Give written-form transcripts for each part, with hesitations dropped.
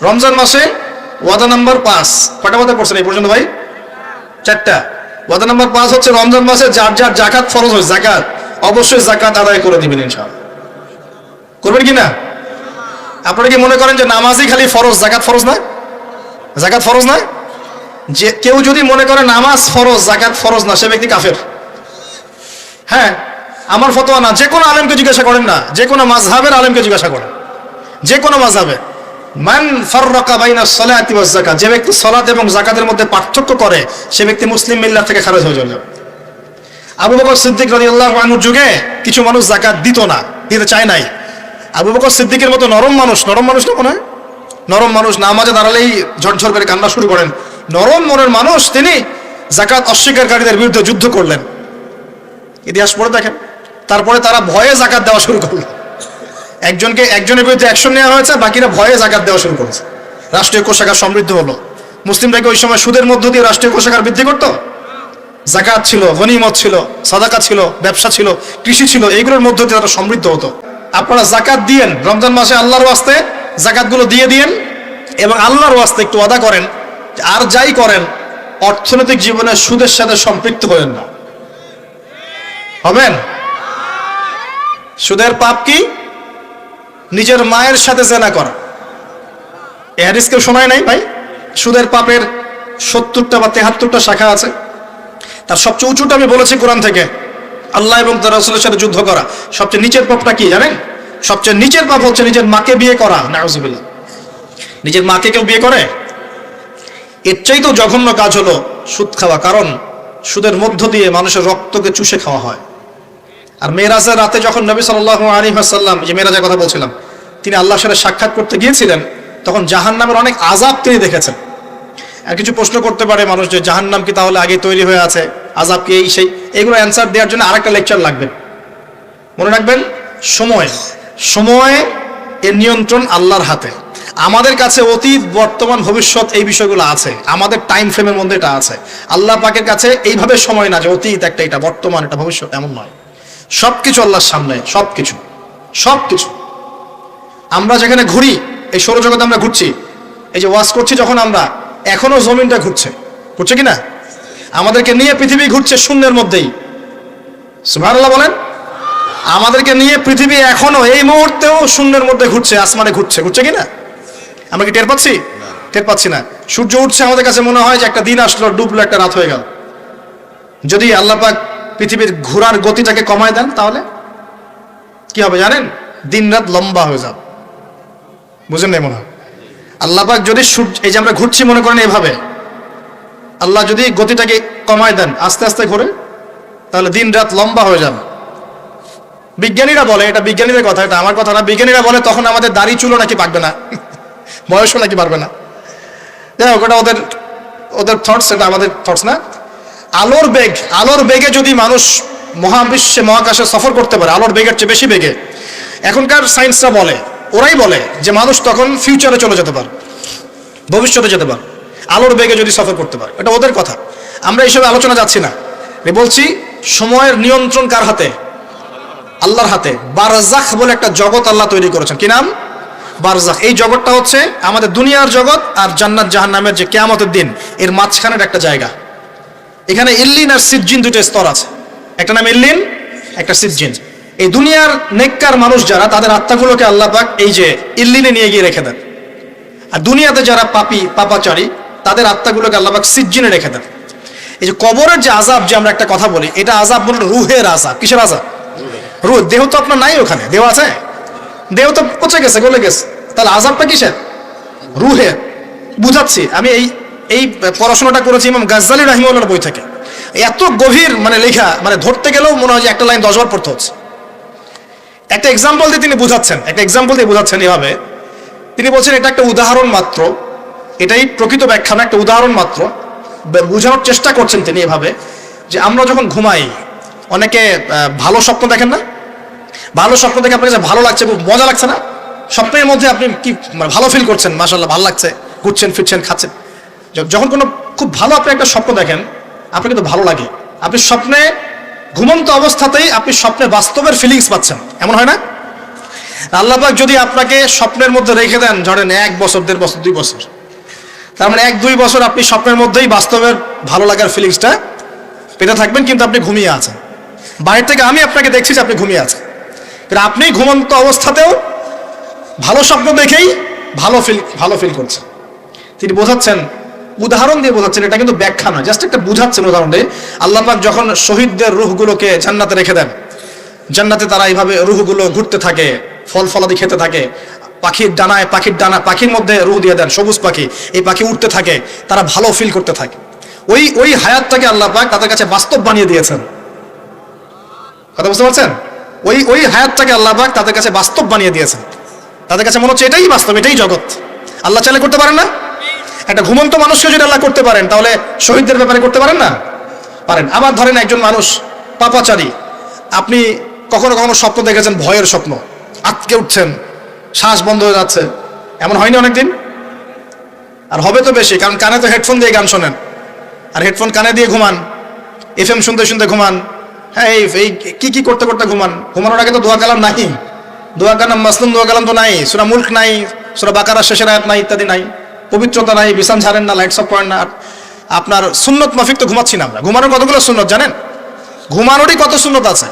রমজান মাসে ওয়াদা নাম্বার 5, কটা ওয়াদা করছেন এই পর্যন্ত ভাই? 4টা। ওয়াদা নাম্বার 5 হচ্ছে রমজান মাসে যার যার জাকাত ফরজ হয়, জাকাত অবশ্যই জাকাত আদায় করে দিবেন ইনশাআল্লাহ। করবেন কি না? আপনারা কি মনে করেন যে নামাজই খালি ফরজ, জাকাত ফরজ না? জাকাত ফরজ না? যে কেউ যদি মনে করে নামাজ ফরজ জাকাত ফরজ না, সে ব্যক্তি কাফের। হ্যাঁ, আমার ফতোয়া না, যে কোনো আলেমকে জিজ্ঞাসা করেন না, যে কোনো মাযহাবের আলেমকে জিজ্ঞাসা করেন, যে কোনো মাযহাবে, মান ফাররাকা বাইনা সলাতি ওয়াজ যাকাত, যে ব্যক্তি সালাত এবং যাকাতের মধ্যে পার্থক্য করে সে ব্যক্তি মুসলিম মিল্লাত থেকে খারিজ হয়ে যাবে। আবু বকর সিদ্দিক রাদিয়াল্লাহু আনহুর যুগে কিছু মানুষ যাকাত দিত না, দিতে চায় নাই। আবু বকর সিদ্দিকের মতো নরম মানুষ না মনে হয়, নরম মানুষ নামাজে দাঁড়ালেই ঝরঝর করে কান্না শুরু করেন, নরম মনের মানুষ, তিনি যাকাত অস্বীকারীদের বিরুদ্ধে যুদ্ধ করলেন। ইতিহাস পড়ে দেখেন। তারপরে তারা ভয়ে যাকাত দেওয়া শুরু করলো। একজনের বিরুদ্ধে অ্যাকশন নেওয়া হয়েছে, বাকিরা ভয়ে যাকাত দেওয়া শুরু করেছে। রাষ্ট্রীয় কোষাগার সমৃদ্ধ হলো। মুসলিমরাকে ওই সময় সুদের মধ্য দিয়ে রাষ্ট্রীয় কোষাগার বৃদ্ধি করতো। যাকাত ছিল, গনিমত ছিল, সাদাকা ছিল, ব্যবসা ছিল, কৃষি ছিল, এইগুলোর মধ্য দিয়ে তারা সমৃদ্ধ হতো। আপনারা যাকাত দিয়েন রমজান মাসে, আল্লাহর ওয়াস্তে যাকাতগুলো দিয়ে দিয়েন এবং আল্লাহর ওয়াস্তে একটু ওয়াদা করেন আর যাই করেন অর্থনৈতিক জীবনে সুদের সাথে সম্পৃক্ত হবেন না। হবেন? সুদের পাপ কি? নিজের মায়ের সাথে জেনা করা। এই হাদিস কেউ শোনায় নাই ভাই? সুদের পাপের 70টা বা 73টা শাখা আছে। তার সবচেয়ে উঁচুটা আমি বলেছি কোরআন থেকে, আল্লাহ এবং তার রাসূলের সাথে যুদ্ধ করা। সবচেয়ে নিচের পাপটা কি জানেন? সবচেয়ে নিচের পাপ হচ্ছে নিজের মাকে বিয়ে করা। নাউযুবিল্লাহ। নিজের মাকে কেউ বিয়ে করে? এর চাইতেও জঘন্য কাজ হলো সুদ খাওয়া, কারণ সুদের মধ্য দিয়ে মানুষের রক্তকে চুষে খাওয়া হয়। আর মেরাজের রাতে যখন নবী সাল্লাল্লাহু আলাইহি ওয়াসাল্লাম, যে মেরাজের কথা বলছিলাম, তিনি আল্লাহর সাথে সাক্ষাৎ করতে গিয়েছিলেন, তখন জাহান্নামের অনেক আযাব তিনি দেখেছেন। আর কিছু প্রশ্ন করতে পারে মানুষ যে জাহান্নাম কি তাহলে আগে তৈরি হয়ে আছে, আযাব কি এই সেই, এগুলো অ্যান্সার দেওয়ার জন্য আরেকটা লেকচার লাগবে। মনে রাখবেন, সময় এর নিয়ন্ত্রণ আল্লাহর হাতে। আমাদের কাছে অতীত, বর্তমান, ভবিষ্যৎ এই বিষয়গুলো আছে, আমাদের টাইম ফ্রেমের মধ্যে এটা আছে। আল্লাহ পাকের কাছে এইভাবে সময় না যে অতীত একটা, এটা বর্তমান, এটা ভবিষ্যৎ, এমন নয়। সবকিছু আল্লাহর সামনে, সবকিছু। আমরা যেখানে ঘুরি, এই সৌরজগতে আমরা ঘুরছি, এই যে ওয়াজ করছি যখন আমরা, এখনো জমিনটা ঘুরছে কিনা? আমাদেরকে নিয়ে পৃথিবী ঘুরছে শূন্যের মধ্যেই। সুবহানাল্লাহ বলেন। আমাদেরকে নিয়ে পৃথিবী এখনো এই মুহূর্তেও শূন্যের মধ্যে ঘুরছে, আসমানে ঘুরছে কিনা? আমরা কি টের পাচ্ছি? টের পাচ্ছি না। সূর্য উঠছে, আমাদের কাছে মনে হয় যে একটা দিন আসলো, ডুবলো, একটা রাত হয়ে গেল। যদি আল্লাহ পাক পৃথিবীর ঘোরার গতিটাকে কমায় দেন, তাহলে কি হবে জানেন? দিন রাত লম্বা হয়ে যাবে। বুঝেন নাই মনে হয়? আল্লাহ পাক যদি এই যে আমরা ঘুরছি মনে করেন এভাবে, আল্লাহ যদি গতিটাকে কমায় দেন, আস্তে আস্তে ঘুরে, তাহলে দিন রাত লম্বা হয়ে যাবে। বিজ্ঞানীরা বলে, এটা বিজ্ঞানীদের কথা, এটা আমার কথা না, বিজ্ঞানীরা বলে তখন আমাদের দাড়ি চুলও নাকি পাকবে না, বয়সও নাকি বাড়বে না। যাই হোক, ওটা ওদের থটস, এটা আমাদের থটস না। আলোর বেগে যদি মানুষ মহাবিশ্বে, মহাকাশে সফর করতে পারে, আলোর বেগের চেয়ে বেশি বেগে, এখনকার সায়েন্সরা বলে, ওরাই বলে যে মানুষ তখন ফিউচারে চলে যেতে পারে, ভবিষ্যতে যেতে পারে, আলোর বেগে যদি সফর করতে পারে। এটা ওদের কথা, আমরা এইসব আলোচনা যাচ্ছি না। বলছি সময়ের নিয়ন্ত্রণ কার হাতে? আল্লাহর হাতে। বারজাখ বলে একটা জগৎ আল্লাহ তৈরি করেছেন। কি নাম? বারজাখ। এই জগৎটা হচ্ছে আমাদের দুনিয়ার জগৎ আর জান্নাত জাহান্নামের যে কিয়ামতের দিন, এর মাঝখানের একটা জায়গা। এখানে ইল্লিন আর সিজ্জিন দুটো স্তর আছে, একটা নাম ইল্লিন, একটা সিজ্জিন। এই দুনিয়ার নেককার মানুষ যারা, তাদের আত্মাগুলোকে আল্লাহ পাক এই যে ইল্লিনে নিয়ে গিয়ে রেখে দেন। আর দুনিয়াতে যারা পাপাচারী, তাদের আত্মাগুলোকে আল্লাহ পাক সিজ্জিনে রেখে দেন। এই যে কবরের যে আযাব, যে আমরা একটা কথা বলি, এটা আযাব বলে রুহের আযাব। কিসের আযাব? রুহ। দেহ তো আপনার নাই, ওখানে দেহ আছে? দেহ তো পচে গেছে, গলে গেছে, তাহলে আযাবটা কিসের? রুহের। বুঝাচ্ছি, আমি এই পড়াশোনাটা করেছি ইমাম গাজ্জালী রাহিমাহুল্লাহর বই থেকে। এত গভীর মানে লেখা, মানে ধরতে গেলেও মনে হয় যে একটা লাইন 10 বার পড়তে হচ্ছে। একটা এক্সাম্পল দিয়ে তিনি বুঝাচ্ছেন এভাবে। তিনি বলছেন এটা একটা উদাহরণ মাত্র, এটাই প্রকৃত ব্যাখ্যা না, একটা উদাহরণ মাত্র। বোঝানোর চেষ্টা করছেন তিনি এভাবে যে আমরা যখন ঘুমাই, অনেকে ভালো স্বপ্ন দেখেন না? ভালো স্বপ্ন দেখে আপনার কাছে ভালো লাগছে, খুব মজা লাগছে না? স্বপ্নের মধ্যে আপনি কি ভালো ফিল করছেন, মাশাআল্লাহ ভালো লাগছে, ঘুরছেন ফিরছেন খাচ্ছেন। যখন কোনো খুব ভালো আপনি একটা স্বপ্ন দেখেন, আপনার কিন্তু ভালো লাগে। আপনি স্বপ্নে ঘুমন্ত অবস্থাতেই আপনি স্বপ্নে বাস্তবের ফিলিংস পাচ্ছেন, এমন হয় না? আল্লাহ পাক যদি আপনাকে স্বপ্নের মধ্যে রেখে দেন, ধরেন 1 বছর 1.5 বছর 2 বছর, তার মানে 1-2 বছর আপনি স্বপ্নের মধ্যেই বাস্তবের ভালো লাগার ফিলিংসটা পেতে থাকবেন, কিন্তু আপনি ঘুমিয়ে আছেন। বাইরে থেকে আমি আপনাকে দেখছি যে আপনি ঘুমিয়ে আছেন, কিন্তু আপনি ঘুমন্ত অবস্থাতেও ভালো স্বপ্ন দেখেই ভালো ফিল করছেন। তিনি বোঝাচ্ছেন, উদাহরণ দিয়ে বোঝাচ্ছেন, এটা কিন্তু ব্যাখ্যা নয়, জাস্ট একটা বুঝাচ্ছেন উদাহরণ দিয়ে। আল্লাহ পাক যখন শহীদদের রূহগুলোকে জান্নাতে রেখে দেন, জান্নাতে তারা এইভাবে রূহগুলো ঘুরতে থাকে, ফল ফলাদি খেতে থাকে, পাখির মধ্যে রূহ দিয়ে দেন, সবুজ পাখি, এই পাখি উঠতে থাকে, তারা ভালো ফিল করতে থাকে। ওই হায়াতটাকে আল্লাহ পাক তাদের কাছে বাস্তব বানিয়ে দিয়েছেন। কথা বুঝতে পারছেন? ওই হায়াতটাকে আল্লাহ পাক তাদের কাছে বাস্তব বানিয়ে দিয়েছেন। তাদের কাছে মনে হচ্ছে এটাই বাস্তব, এটাই জগৎ। আল্লাহ চাইলে করতে পারেন না? একটা ঘুমন্ত মানুষকে যদি আল্লাহ করতে পারেন, তাহলে শহীদদের ব্যাপারে করতে পারেন না? পারেন। আবার ধরেন একজন মানুষ পাপাচারী, আপনি কখনো কখনো স্বপ্ন দেখেছেন, ভয়ের স্বপ্ন, আটকে উঠছেন, শ্বাস বন্ধ হয়ে যাচ্ছে, এমন হয়নি অনেকদিন? আর হবে তো বেশি, কারণ কানে তো হেডফোন দিয়ে গান শোনেন, আর হেডফোন কানে দিয়ে ঘুমান, FM শুনতে শুনতে ঘুমান, হ্যাঁ এই কি করতে করতে ঘুমান। ঘুমানোর আগে তো দোয়া কালাম নাই, দোয়া কালাম মাসলুম দোয়া কালাম তো নাই, সূরা মুলক নাই, সূরা বাকারা শেষের আয়াত নাই, ইত্যাদি নাই, পবিত্রতা নাই, বিছান ঝাড়েন না, লাইটস অফ করেন না। আপনার সুন্নত মাফিক তো ঘুমাচ্ছি না আমরা। ঘুমানোর কতগুলো সুন্নত জানেন? ঘুমানোরই কত সুন্নত আছে।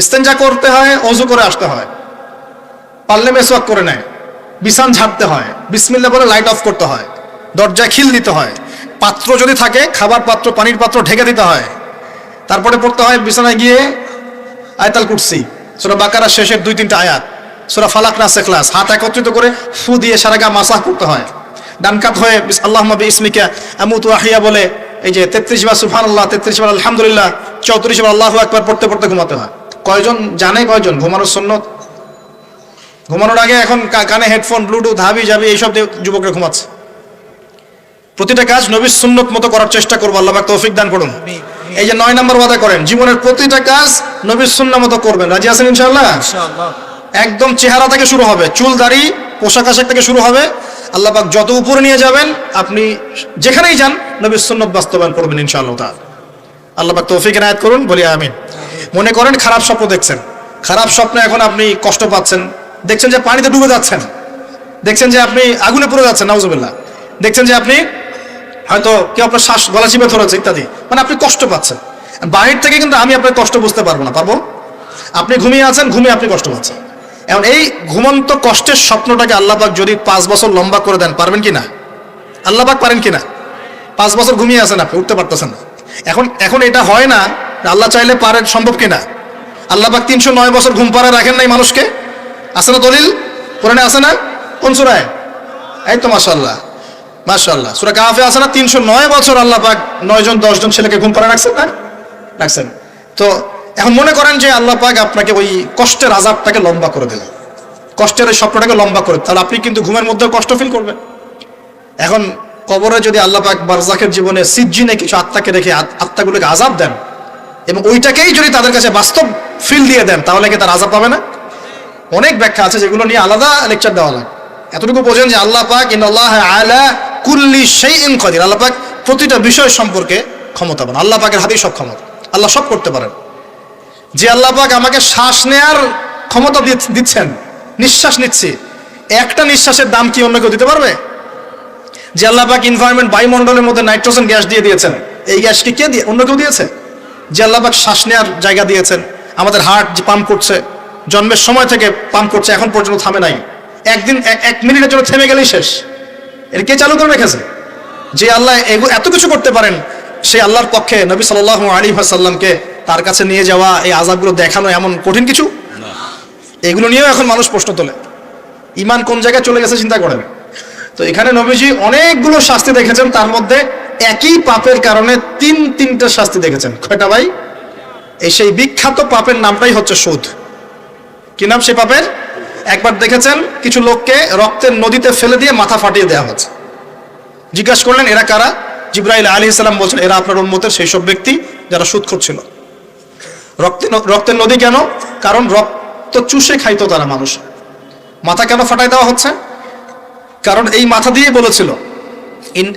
ইস্তেঞ্জা করতে হয়, ওযু করে আসতে হয়, পারলে মেসওয়াক করে নেয়, বিছান ঝাড়তে হয়, বিসমিল্লাহ বলে লাইট অফ করতে হয়, দরজায় খিল দিতে হয়, পাত্র যদি থাকে খাবার পাত্র, পানির পাত্র ঢেকে দিতে হয়, তারপরে পড়তে হয় বিছানায় গিয়ে আয়াতুল কুরসি, সূরা বাকারা শেষের 2-3টা আয়াত, সূরা ফালাক নাস ইখলাস, হাত একত্রিত করে ফু দিয়ে সারা গা মাসাহ করতে হয়। ডান কাত হয়ে আল্লাহুম্মা বিইসমিকা আমুতু আহইয়া বলে এই যে 33 বার সুবহানাল্লাহ, 33 বার আলহামদুলিল্লাহ, 34 বার আল্লাহু আকবার পড়তে পড়তে ঘুমাতে হয়। কয়জন জানে? কয়জন ঘুমানোর সুন্নত? ঘুমানোর আগে এখন কানে হেডফোন, ব্লুটুথ, হাবি জাবি এইসব দিয়ে যুবকরা ঘুমাচ্ছে। প্রতিটা কাজ নবীর সুন্নত মতো করার চেষ্টা করবো, আল্লাহ পাক তৌফিক দান করুন। এই যে 9 নম্বর ওয়াদা করেন, জীবনের প্রতিটা কাজ নবীর সুন্নাহ মতো করবেন। রাজি আছেন ইনশাআল্লাহ? একদম চেহারা থেকে শুরু হবে, চুল দাড়ি পোশাক আশাক থেকে শুরু হবে। আল্লাহ পাক যত উপরে নিয়ে যাবেন, আপনি যেখানেই যান নবীর সুন্নাত বাস্তবায়ন করবেন ইনশাআল্লাহ তাআলা। আল্লাহ পাক তৌফিক এনায়েত করুন, বলি আমিন। মনে করেন খারাপ স্বপ্ন দেখছেন, খারাপ স্বপ্নে এখন আপনি কষ্ট পাচ্ছেন, দেখছেন যে পানিতে ডুবে যাচ্ছেন, দেখছেন যে আপনি আগুনে পুড়ে যাচ্ছেন, নাউজুবিল্লাহ, দেখছেন যে আপনি হয়তো কেউ আপনার শ্বাস গলা চিপে ধরেছে ইত্যাদি, মানে আপনি কষ্ট পাচ্ছেন। বাহির থেকে কিন্তু আমি আপনার কষ্ট বুঝতে পারবো না, পারবো? আপনি ঘুমিয়ে আছেন, ঘুমিয়ে আপনি কষ্ট পাচ্ছেন। এখন এই ঘুমন্ত কষ্টের স্বপ্নটাকে আল্লাহ পাক যদি 5 বছর লম্বা করে দেন, পারবেন কিনা? আল্লাহ পাক পারেন কিনা? 5 বছর ঘুমিয়ে আছেন আপনি, উঠতে পারতেছেন না। এখন এটা হয় না, আল্লাহ চাইলে পারেন, সম্ভব কিনা? আল্লাহ পাক 309 বছর ঘুম পাড়ায় রাখেন নাই মানুষকে? আছে না দলিল? কোরআনে আছে না? কোন সূরায়? এই তো মাশাআল্লাহ, মাশাআল্লাহ, সূরা কাহফে আছে না? 309 বছর আল্লাহ পাক 9 জন 10 জন ছেলেকে ঘুম পাড়ায় রাখছেন না? রাখছেন। তো এখন মনে করেন যে আল্লাহ পাক আপনাকে ওই কষ্টের আযাবটাকে লম্বা করে দিলেন, কষ্টের ওই স্বপ্নটাকে লম্বা করে, তাহলে আপনি কিন্তু ঘুমের মধ্যে কষ্ট ফিল করবেন। এখন কবরে যদি আল্লাহ পাক বারজাখের জীবনে সিজ্জিনে কিছু আত্মাকে রেখে আত্মাগুলোকে আযাব দেন, এবং ওইটাকেই যদি তাদের কাছে বাস্তব ফিল দিয়ে দেন, তাহলে কি তার আযাব পাবে না? অনেক ব্যাখ্যা আছে, যেগুলো নিয়ে আলাদা লেকচার দেওয়া লাগে। এতটুকু বোঝেন যে আল্লাহ পাক ইন্নাল্লাহা আলা কুল্লি শাইইন কাদির, আল্লাহ পাক প্রতিটা বিষয় সম্পর্কে ক্ষমতাবান। আল্লাহ পাকের হাতেই সব ক্ষমতা, আল্লাহ সব করতে পারেন। যে আল্লাহ পাক আমাকে শ্বাস নেয়ার ক্ষমতা দিচ্ছেন, নিঃশ্বাস নিচ্ছি, একটা নিঃশ্বাসের দাম কি অন্য কেউ দিতে পারবে? যে আল্লাহ পাক এনভায়রনমেন্ট, বায়ুমণ্ডলের মধ্যে নাইট্রোজেন গ্যাস দিয়ে দিয়েছেন, এই গ্যাস কি কে দিয়ে? অন্য কেউ দিয়েছে? যে আল্লাহ পাক শ্বাস নেয়ার জায়গা দিয়েছেন, আমাদের হার্ট যে পাম্প করছে, জন্মের সময় থেকে পাম্প করছে, এখন পর্যন্ত থামে নাই, একদিন 1 মিনিটের জন্য থেমে গেলেই শেষ। এর কে চালু করে রেখেছে? যে আল্লাহ এত কিছু করতে পারেন, সেই আল্লাহর পক্ষে নবী সাল্লাল্লাহু আলাইহি ওয়াসাল্লামকে তার কাছে নিয়ে যাওয়া, এই আযাবগুলো দেখানো এমন কঠিন কিছু? এগুলো নিয়েও এখন মানুষ প্রশ্ন তোলে। ঈমান কোন জায়গায় চলে গেছে চিন্তা করেন। তো এখানে নবীজি অনেকগুলো শাস্তি দেখেছেন, তার মধ্যে একই পাপের কারণে 3টা শাস্তি দেখেছেন। কয়টা ভাই? এই সেই বিখ্যাত পাপের নামটাই হচ্ছে সুদ। কি নাম সেই পাপের? একবার দেখেছেন কিছু লোককে রক্তের নদীতে ফেলে দিয়ে মাথা ফাটিয়ে দেওয়া হচ্ছে। জিজ্ঞাসা করলেন এরা কারা? জিবরাইল আলাইহিস সালাম বলছেন এরা আপনার উম্মতের সেই সব ব্যক্তি যারা সুদখোর ছিল। রক্তের নদী কেন? কারণ রক্ত চুষে খাইতো তারা মানুষ। মাথা কেন ফাটাই দেওয়া হচ্ছে? কারণ এই মাথা দিয়ে বলেছিল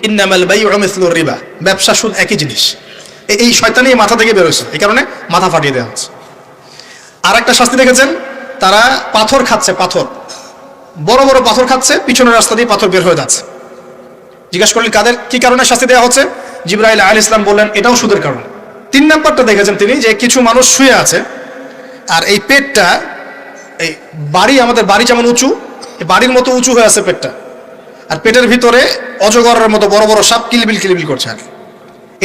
ইন্নামাল বাইউ মিসলুর রিবা, ব্যবসা সুদ একই জিনিস। এই শয়তানি মাথা থেকে বেরোছে, এই কারণে মাথা ফাটিয়ে দেওয়া হচ্ছে। আর একটা শাস্তি দেখেছেন, তারা পাথর খাচ্ছে, পাথর, বড় বড় পাথর খাচ্ছে, পিছনের রাস্তা দিয়ে পাথর বের হয়ে যাচ্ছে। জিজ্ঞাসা করলেন কাদের কি কারণে শাস্তি দেওয়া হচ্ছে? জিবরাইল আলাইহিস সালাম বললেন এটাও সুদের কারণে। 3 নাম্বারটা দেখেছেন তিনি, যে কিছু মানুষ শুয়ে আছে আর এই পেটটা, এই বাড়ি, আমাদের বাড়ি যেমন উঁচু, এই বাড়ির মতো উঁচু হয়ে আছে পেটটা, আর পেটের ভিতরে অজগরের মতো বড় বড় সাপ কিলবিল কিলবিল করছে। আর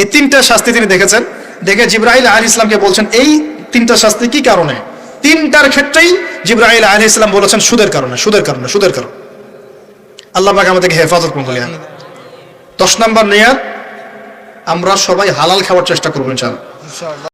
এই 3টা শাস্তি তিনি দেখেছেন। দেখে জিবরাইল আলাইহিস সালামকে বলছেন এই 3টা শাস্তি কি কারণে? 3টার ক্ষেত্রেই জিবরাইল আলাইহিস সালাম বলেছেন সুদের কারণে, সুদের কারণে, সুদের কারণে। আল্লাহ পাক আমাদেরকে হেফাজত করুন। 10 নাম্বার নিয়াত, আমরা সবাই হালাল খাওয়ার চেষ্টা করবো ইনশাআল্লাহ।